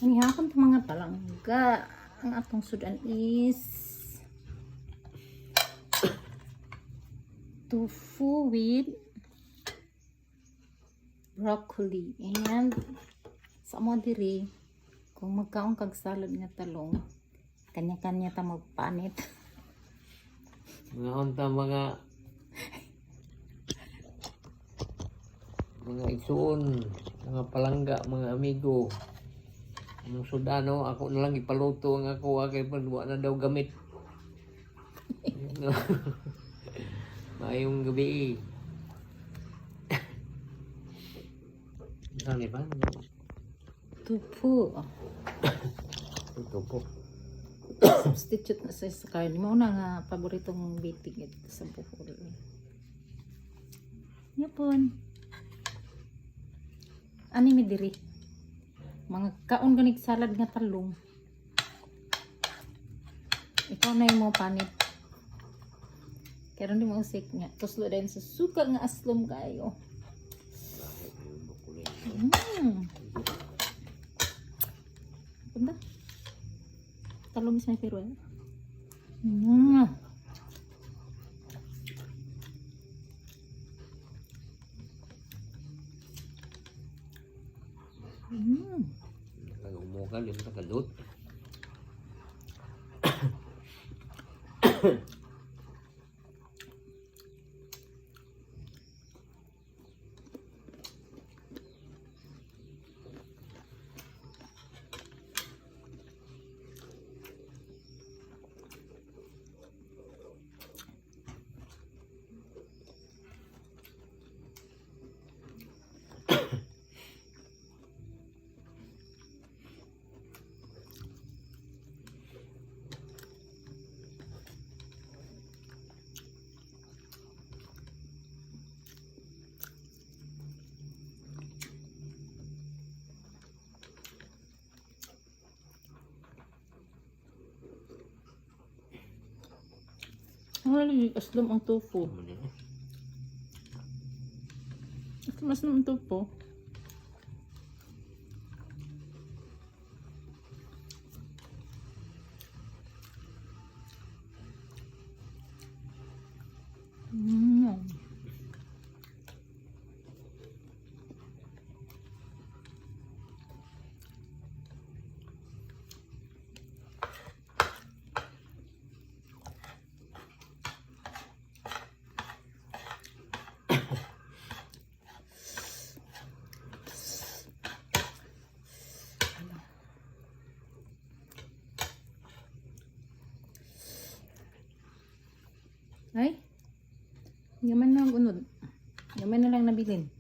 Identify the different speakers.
Speaker 1: Ang hapon sa mga palangga. Ang atong sudan is tofu with broccoli. And sa mo diri, kung magkaon kag salad nga talong, kanya-kanya ta magpanit.
Speaker 2: Mga unta mga igsuon, mga palangga, mga amigo. Ang sudano, ako na lang ipaluto ang ako kay panwa na daw gamit. Maayong gabi. Saan ba?
Speaker 1: Tofu.
Speaker 2: Ito po.
Speaker 1: Substitute na sa karne. Mauna nga paboritong bitig ito sa buhol. Yapon. Ani mi diri? Mga kaon ganig salad nga talong. Ikaw na yung mga panit. Kaya rin mo usik nga. Tuslo din sa suka nga aslom kayo. Punta. Talong sa pero eh.
Speaker 2: Nagumukan yung tagalot.
Speaker 1: Wala aslom ang tofu. Aslom ang tofu. Ay, yaman na unod. Yaman na lang nabilin.